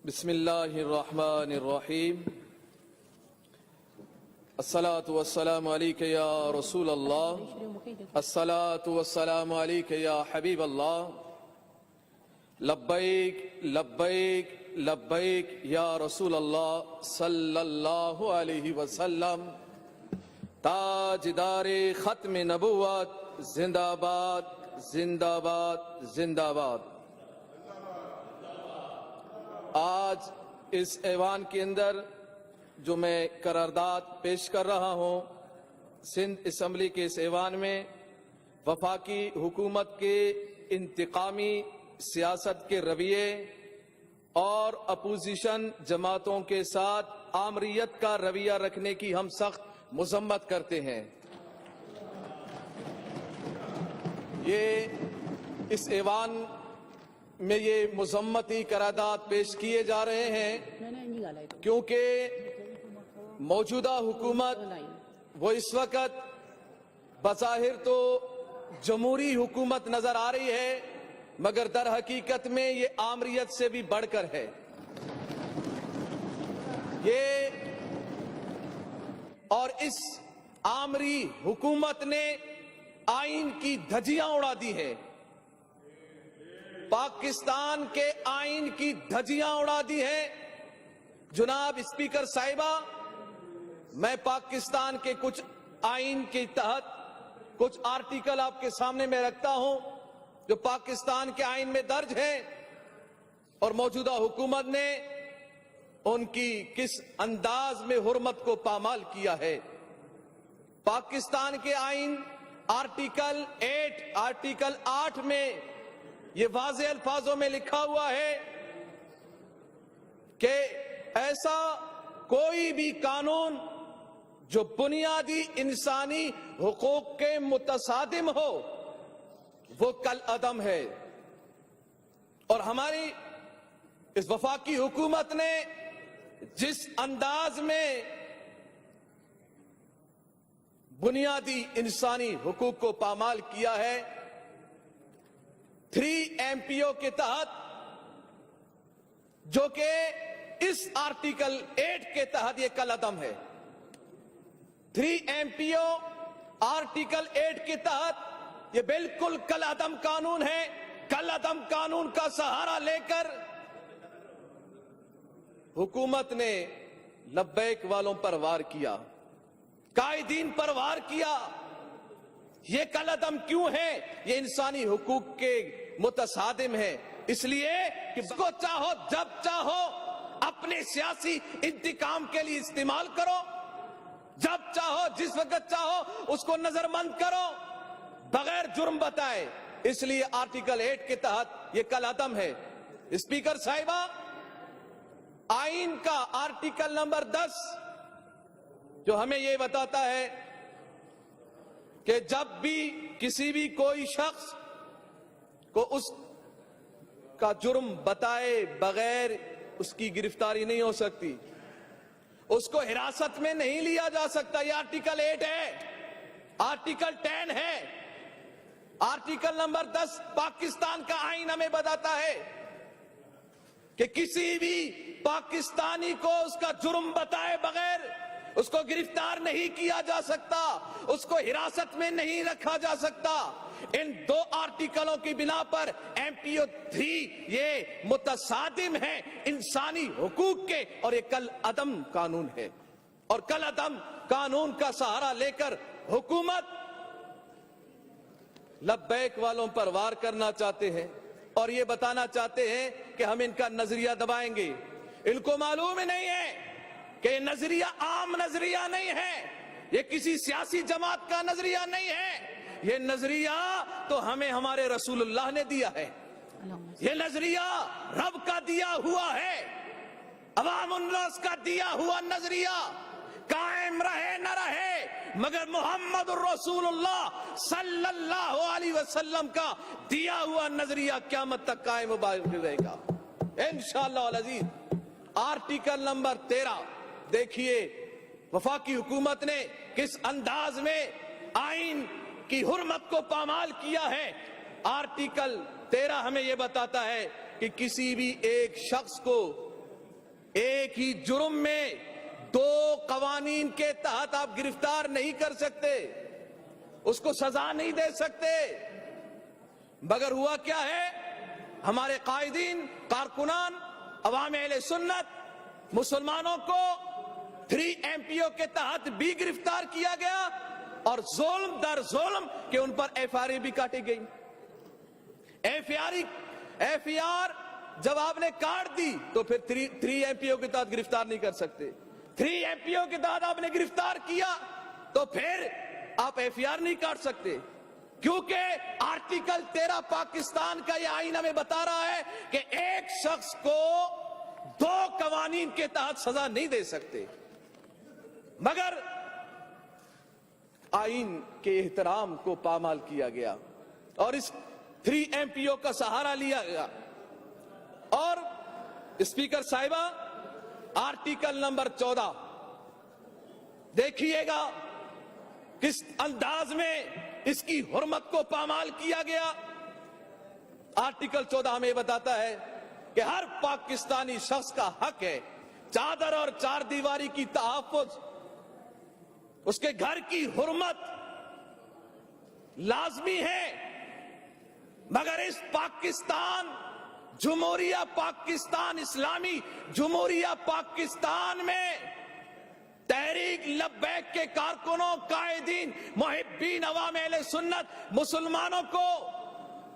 بسم اللہ الرحمن الرحیم الصلاة والسلام علیک یا رسول اللہ الصلاة والسلام علیک یا حبیب اللہ لبیک لبیک لبیک یا رسول اللہ صلی اللہ علیہ وسلم تاجدار ختم نبوت زندہ باد زندہ باد زندہ باد۔ آج اس ایوان کے اندر جو میں قرارداد پیش کر رہا ہوں، سندھ اسمبلی کے اس ایوان میں وفاقی حکومت کے انتقامی سیاست کے رویے اور اپوزیشن جماعتوں کے ساتھ آمریت کا رویہ رکھنے کی ہم سخت مذمت کرتے ہیں۔ اس ایوان میں یہ مذمتی قرارداد پیش کیے جا رہے ہیں کیونکہ موجودہ حکومت وہ اس وقت بظاہر تو جمہوری حکومت نظر آ رہی ہے، مگر در حقیقت میں یہ آمریت سے بھی بڑھ کر ہے۔ اور اس آمری حکومت نے آئین کی دھجیاں اڑا دی ہے، پاکستان کے آئین کی دھجیاں اڑا دی ہیں۔ جناب اسپیکر صاحبہ، میں پاکستان کے کچھ آئین کے تحت کچھ آرٹیکل آپ کے سامنے میں رکھتا ہوں جو پاکستان کے آئین میں درج ہیں اور موجودہ حکومت نے ان کی کس انداز میں حرمت کو پامال کیا ہے۔ پاکستان کے آئین آرٹیکل 8 میں یہ واضح الفاظوں میں لکھا ہوا ہے کہ ایسا کوئی بھی قانون جو بنیادی انسانی حقوق کے متصادم ہو وہ کالعدم ہے۔ اور ہماری اس وفاقی حکومت نے جس انداز میں بنیادی انسانی حقوق کو پامال کیا ہے، 3 MPO کے تحت، جو کہ اس آرٹیکل 8 کے تحت یہ کالعدم ہے۔ 3 MPO آرٹیکل 8 کے تحت یہ بالکل کالعدم قانون ہے۔ کالعدم قانون کا سہارا لے کر حکومت نے لبیک والوں پر وار کیا، قائدین پر وار کیا۔ یہ کالعدم کیوں ہے؟ یہ انسانی حقوق کے متصادم ہے، اس لیے کہ اس کو چاہو جب چاہو اپنے سیاسی انتقام کے لیے استعمال کرو، جب چاہو جس وقت چاہو اس کو نظر بند کرو بغیر جرم بتائے۔ اس لیے آرٹیکل 8 کے تحت یہ کالعدم ہے۔ اسپیکر صاحبہ، آئین کا آرٹیکل نمبر 10 جو ہمیں یہ بتاتا ہے کہ جب بھی کسی بھی کوئی شخص کو اس کا جرم بتائے بغیر اس کی گرفتاری نہیں ہو سکتی، اس کو حراست میں نہیں لیا جا سکتا۔ یہ آرٹیکل 8 ہے۔ آرٹیکل 10 ہے۔ آرٹیکل نمبر 10 پاکستان کا آئین ہمیں بتاتا ہے کہ کسی بھی پاکستانی کو اس کا جرم بتائے بغیر اس کو گرفتار نہیں کیا جا سکتا، اس کو حراست میں نہیں رکھا جا سکتا۔ ان 2 آرٹیکلوں کی بنا پر MPO 3 یہ متصادم ہے انسانی حقوق کے، اور یہ کالعدم قانون ہے۔ اور کالعدم قانون کا سہارا لے کر حکومت لبیک والوں پر وار کرنا چاہتے ہیں اور یہ بتانا چاہتے ہیں کہ ہم ان کا نظریہ دبائیں گے۔ ان کو معلوم ہی نہیں ہے کہ یہ نظریہ عام نظریہ نہیں ہے، یہ کسی سیاسی جماعت کا نظریہ نہیں ہے۔ یہ نظریہ تو ہمیں ہمارے رسول اللہ نے دیا ہے، یہ نظریہ رب کا دیا ہوا ہے، عوام الناس کا دیا ہوا نظریہ قائم رہے نہ رہے، مگر محمد الرسول اللہ صلی اللہ علیہ وسلم کا دیا ہوا نظریہ قیامت تک قائم و باقی رہے گا انشاءاللہ العزیز۔ آرٹیکل نمبر 13 دیکھیے وفاقی حکومت نے کس انداز میں آئین کی حرمت کو پامال کیا ہے۔ آرٹیکل 13 ہمیں یہ بتاتا ہے کہ کسی بھی ایک شخص کو ایک ہی جرم میں دو قوانین کے تحت آپ گرفتار نہیں کر سکتے، اس کو سزا نہیں دے سکتے۔ مگر ہوا کیا ہے، ہمارے قائدین، کارکنان، عوام اہل سنت، مسلمانوں کو 3 MPO کے تحت بھی گرفتار کیا گیا اور ظلم در ظلم کہ ان پر FIR بھی کاٹی گئی۔ FIR جب آپ نے کاٹ دی تو پھر 3 MPO کے تحت گرفتار نہیں کر سکتے۔ 3 MPO کے تحت آپ نے گرفتار کیا تو پھر آپ FIR نہیں کاٹ سکتے، کیونکہ آرٹیکل 13 پاکستان کا یہ آئین ہمیں بتا رہا ہے کہ ایک شخص کو 2 قوانین کے تحت سزا نہیں دے سکتے۔ مگر آئین کے احترام کو پامال کیا گیا اور اس 3 MPO کا سہارا لیا گیا۔ اور اسپیکر صاحبہ، آرٹیکل نمبر 14 دیکھیے گا کس انداز میں اس کی حرمت کو پامال کیا گیا۔ آرٹیکل 14 ہمیں بتاتا ہے کہ ہر پاکستانی شخص کا حق ہے چادر اور 4 دیواری کی تحفظ، اس کے گھر کی حرمت لازمی ہے۔ مگر اس پاکستان، جمہوریہ پاکستان، اسلامی جمہوریہ پاکستان میں تحریک لبیک کے کارکنوں، قائدین، محبین، عوام اہل سنت، مسلمانوں کو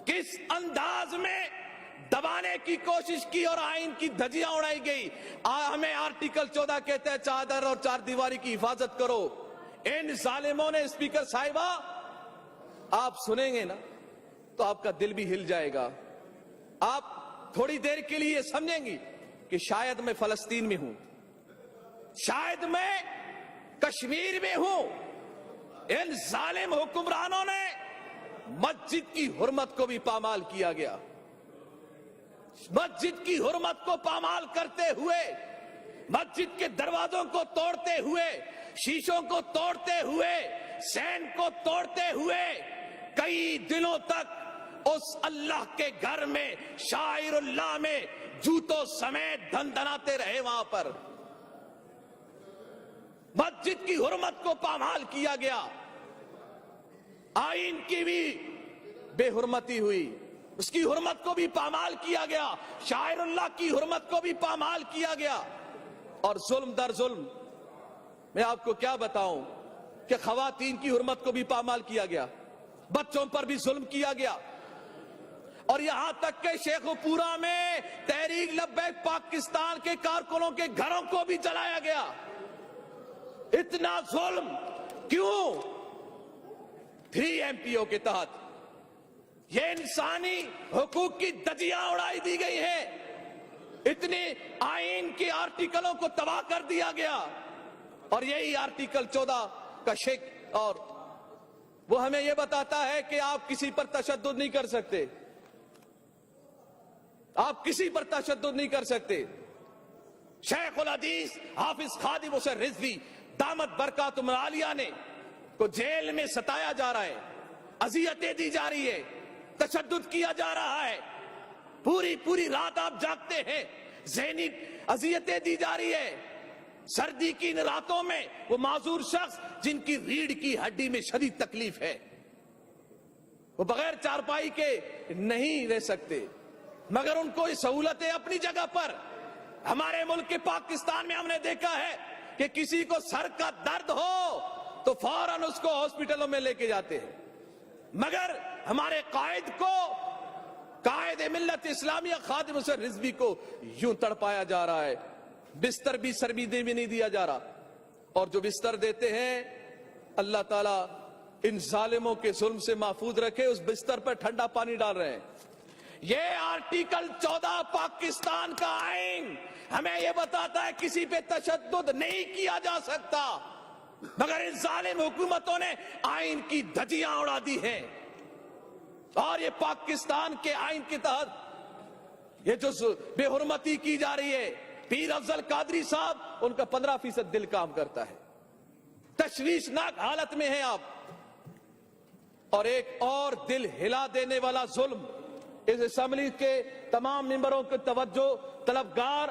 کس انداز میں دبانے کی کوشش کی اور آئین کی دھجیاں اڑائی گئی۔ ہمیں آرٹیکل 14 کہتا ہے چادر اور 4 دیواری کی حفاظت کرو۔ ان ظالموں نے، اسپیکر صاحبہ آپ سنیں گے نا تو آپ کا دل بھی ہل جائے گا۔ آپ تھوڑی دیر کے لیے سمجھیں گی کہ شاید میں فلسطین میں ہوں، شاید میں کشمیر میں ہوں۔ ان ظالم حکمرانوں نے مسجد کی حرمت کو بھی پامال کیا گیا۔ مسجد کی حرمت کو پامال کرتے ہوئے، مسجد کے دروازوں کو توڑتے ہوئے، شیشوں کو توڑتے ہوئے، سین کو توڑتے ہوئے کئی دنوں تک اس اللہ کے گھر میں، شاعر اللہ میں جوتوں سمیت دھن دھناتے رہے۔ وہاں پر مسجد کی حرمت کو پامال کیا گیا، آئین کی بھی بے حرمتی ہوئی، اس کی حرمت کو بھی پامال کیا گیا، شاعر اللہ کی حرمت کو بھی پامال کیا گیا۔ اور ظلم در ظلم میں آپ کو کیا بتاؤں کہ خواتین کی حرمت کو بھی پامال کیا گیا، بچوں پر بھی ظلم کیا گیا، اور یہاں تک کہ شیخ پورہ میں تحریک لبیک پاکستان کے کارکنوں کے گھروں کو بھی جلایا گیا۔ اتنا ظلم کیوں؟ 3 MPO کے تحت یہ انسانی حقوق کی دھجیاں اڑائی دی گئی ہیں، اتنے آئین کے آرٹیکلوں کو تباہ کر دیا گیا۔ اور یہی آرٹیکل 14 کا شک، اور وہ ہمیں یہ بتاتا ہے کہ آپ کسی پر تشدد نہیں کر سکتے، آپ کسی پر تشدد نہیں کر سکتے۔ شیخ الحدیث حافظ خادم حسین رضوی دامت برکاتہم العالیہ نے کو جیل میں ستایا جا رہا ہے، اذیتیں دی جا رہی ہے، تشدد کیا جا رہا ہے، پوری رات آپ جاگتے ہیں، ذہنی اذیتیں دی جا رہی ہے۔ سردی کی ان راتوں میں وہ معذور شخص جن کی ریڑھ کی ہڈی میں شدید تکلیف ہے، وہ بغیر چارپائی کے نہیں رہ سکتے، مگر ان کو یہ سہولتیں اپنی جگہ پر۔ ہمارے ملک کے پاکستان میں ہم نے دیکھا ہے کہ کسی کو سر کا درد ہو تو فوراً اس کو ہاسپٹلوں میں لے کے جاتے ہیں، مگر ہمارے قائد کو، قائد ملت اسلامیہ خادم حسین رضوی کو یوں تڑپایا جا رہا ہے، بستر بھی سربیدے میں نہیں دیا جا رہا، اور جو بستر دیتے ہیں اللہ تعالیٰ ان ظالموں کے ظلم سے محفوظ رکھے، اس بستر پر ٹھنڈا پانی ڈال رہے ہیں۔ یہ آرٹیکل 14 پاکستان کا آئین ہمیں یہ بتاتا ہے کسی پہ تشدد نہیں کیا جا سکتا، مگر ان ظالم حکومتوں نے آئین کی دھجیاں اڑا دی ہیں۔ اور یہ پاکستان کے آئین کے تحت یہ جو بے حرمتی کی جا رہی ہے، پیر افضل قادری صاحب، ان کا 15% دل کام کرتا ہے، تشویشناک حالت میں ہیں آپ۔ اور ایک اور دل ہلا دینے والا ظلم اس اسمبلی کے تمام ممبروں کے توجہ طلبگار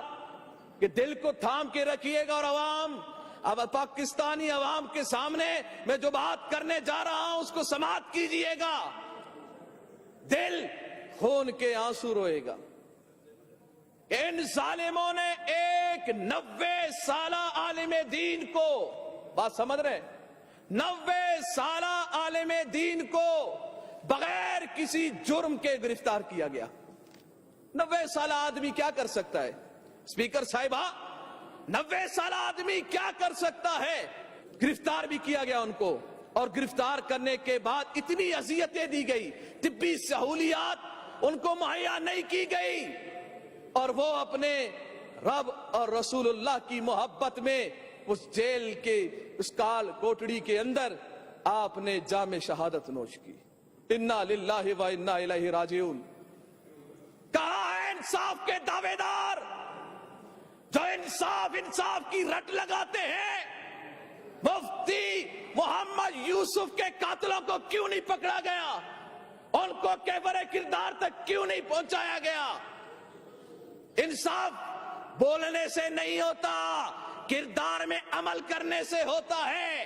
کہ دل کو تھام کے رکھیے گا، اور عوام، اب پاکستانی عوام کے سامنے میں جو بات کرنے جا رہا ہوں اس کو سماعت کیجئے گا، دل خون کے آنسو روئے گا۔ ان ظالموں نے ایک 90 سالہ عالم دین کو، بات سمجھ رہے، 90 سالہ عالم دین کو بغیر کسی جرم کے گرفتار کیا گیا۔ 90 سالہ آدمی کیا کر سکتا ہے؟ اسپیکر صاحبہ، 90 سالہ آدمی کیا کر سکتا ہے؟ گرفتار بھی کیا گیا ان کو، اور گرفتار کرنے کے بعد اتنی اذیتیں دی گئی، طبی سہولیات ان کو مہیا نہیں کی گئی، اور وہ اپنے رب اور رسول اللہ کی محبت میں اس جیل کے اس کال کوٹڑی کے اندر آپ نے جام شہادت نوش کی۔ انا للہ و انا الیہ راجعون۔ کہاں ہے انصاف کے دعوے دار جو انصاف کی رٹ لگاتے ہیں؟ مفتی محمد یوسف کے قاتلوں کو کیوں نہیں پکڑا گیا؟ ان کو کیفر کردار تک کیوں نہیں پہنچایا گیا؟ انصاف بولنے سے نہیں ہوتا، کردار میں عمل کرنے سے ہوتا ہے۔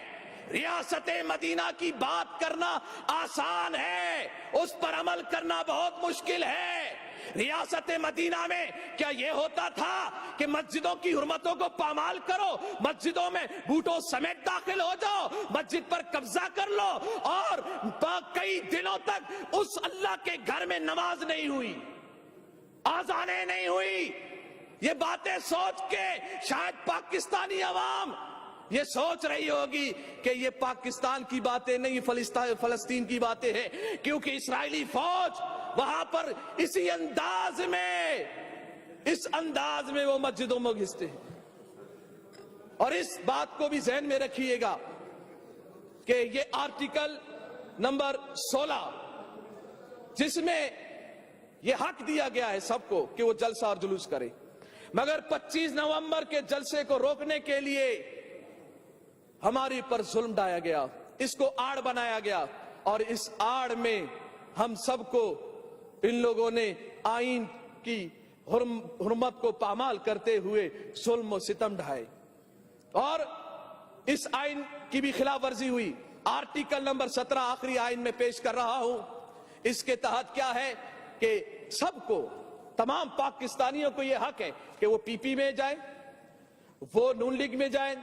ریاست مدینہ کی بات کرنا آسان ہے، اس پر عمل کرنا بہت مشکل ہے۔ ریاست مدینہ میں کیا یہ ہوتا تھا کہ مسجدوں کی حرمتوں کو پامال کرو، مسجدوں میں بوٹوں سمیت داخل ہو جاؤ، مسجد پر قبضہ کر لو، اور کئی دنوں تک اس اللہ کے گھر میں نماز نہیں ہوئی، آذانیں نہیں ہوئی؟ یہ باتیں سوچ کے شاید پاکستانی عوام یہ سوچ رہی ہوگی کہ یہ پاکستان کی باتیں نہیں، فلسطین کی باتیں ہیں، کیونکہ اسرائیلی فوج وہاں پر اسی انداز میں وہ مسجدوں میں گھستے ہیں۔ اور اس بات کو بھی ذہن میں رکھیے گا کہ یہ آرٹیکل نمبر 16 جس میں یہ حق دیا گیا ہے سب کو کہ وہ جلسہ اور جلوس کرے، مگر 25 نومبر کے جلسے کو روکنے کے لیے ہماری پر ظلم ڈھایا گیا، اس کو آڑ بنایا گیا، اور اس آڑ میں ہم سب کو ان لوگوں نے آئین کی حرمت کو پامال کرتے ہوئے ظلم و ستم ڈھائے، اور اس آئین کی بھی خلاف ورزی ہوئی۔ آرٹیکل نمبر 17 آخری آئین میں پیش کر رہا ہوں، اس کے تحت کیا ہے کہ سب کو، تمام پاکستانیوں کو یہ حق ہے کہ وہ پی پی میں جائیں، وہ نون لیگ میں جائیں،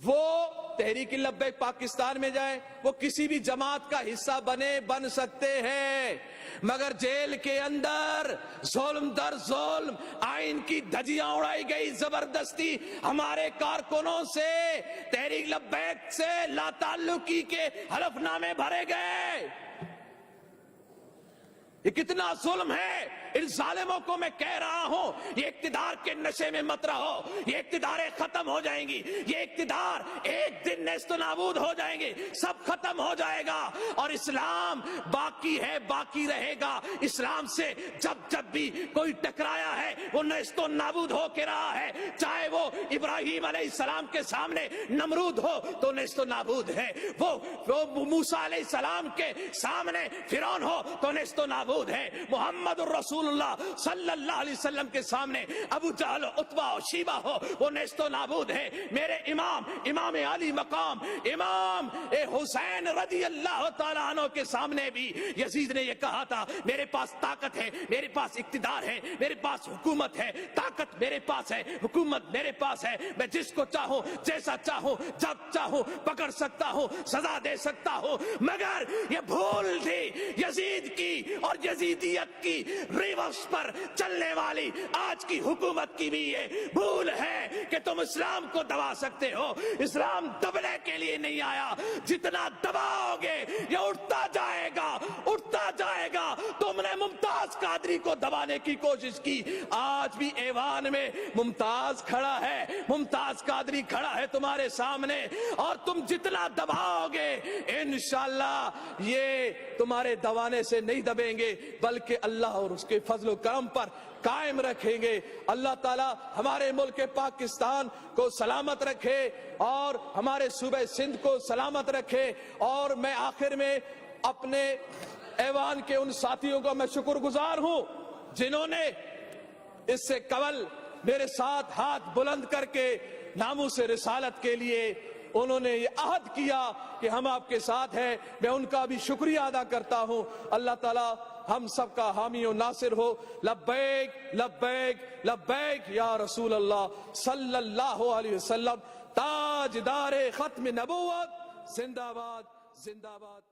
وہ تحریک لبیک پاکستان میں جائیں، وہ کسی بھی جماعت کا حصہ بن سکتے ہیں، مگر جیل کے اندر ظلم در ظلم آئین کی دھجیاں اڑائی گئی، زبردستی ہمارے کارکنوں سے تحریک لبیک سے لا تعلقی کے حلف نامے بھرے گئے۔ یہ کتنا ظلم ہے! ان ظالموں کو میں کہہ رہا ہوں، یہ اقتدار کے نشے میں مت رہو، یہ اقتداریں ختم ہو جائیں گی، یہ اقتدار ایک دن نیست و نابود ہو جائیں گے، سب ختم ہو جائے گا، اور اسلام باقی ہے، باقی رہے گا۔ اسلام سے جب بھی کوئی ٹکرایا ہے وہ نیست و نابود ہو کے رہا ہے، چاہے وہ ابراہیم علیہ السلام کے سامنے نمرود ہو تو نیست و نابود ہے، وہ موسیٰ علیہ السلام کے سامنے فرعون ہو تو نیست و نابود ہے، محمد الرسول اللہ صلی اللہ علیہ وسلم کے سامنے ابو جہل، عتبہ اور شیبہ ہو، وہ نیست و نابود ہے۔ میرے امام علی مقام امام حسین رضی اللہ تعالیٰ عنہ کے سامنے بھی یزید نے یہ کہا تھا، میرے پاس طاقت ہے، میرے پاس اقتدار ہے، میرے پاس حکومت ہے، طاقت میرے پاس ہے، حکومت میرے پاس ہے، میں جس کو چاہوں، جیسا چاہوں، جب چاہوں پکڑ سکتا ہوں، سزا دے سکتا ہوں۔ مگر یہ بھول تھی یزید کی اور یزیدیت کی ریورس پر چلنے والی آج کی حکومت کی بھی یہ بھول ہے کہ تم اسلام کو دبا سکتے ہو۔ اسلام دبنے کے لیے نہیں آیا، جتنا دباؤ گے یہ اٹھتا جائے گا، اٹھتا جائے گا۔ تم نے ممتاز قادری کو دبانے کی کوشش کی، آج بھی ایوان میں ممتاز کھڑا ہے، ممتاز قادری کھڑا ہے تمہارے سامنے، اور تم جتنا دباؤ گے انشاءاللہ یہ تمہارے دبانے سے نہیں دبیں گے، بلکہ اللہ اور اس کے فضل و کرم پر قائم رکھیں گے۔ اللہ تعالیٰ ہمارے ملک پاکستان کو سلامت رکھے اور ہمارے صوبہ سندھ کو سلامت رکھے۔ اور میں آخر میں اپنے ایوان کے ان ساتھیوں کا میں شکر گزار ہوں جنہوں نے اس سے قبل میرے ساتھ ہاتھ بلند کر کے ناموس رسالت کے لیے انہوں نے یہ عہد کیا کہ ہم آپ کے ساتھ ہیں، میں ان کا بھی شکریہ ادا کرتا ہوں۔ اللہ تعالیٰ ہم سب کا حامی و ناصر ہو۔ لبیک لبیک لبیک یا رسول اللہ صلی اللہ علیہ وسلم۔ تاجدار ختم نبوت زندہ باد زندہ باد۔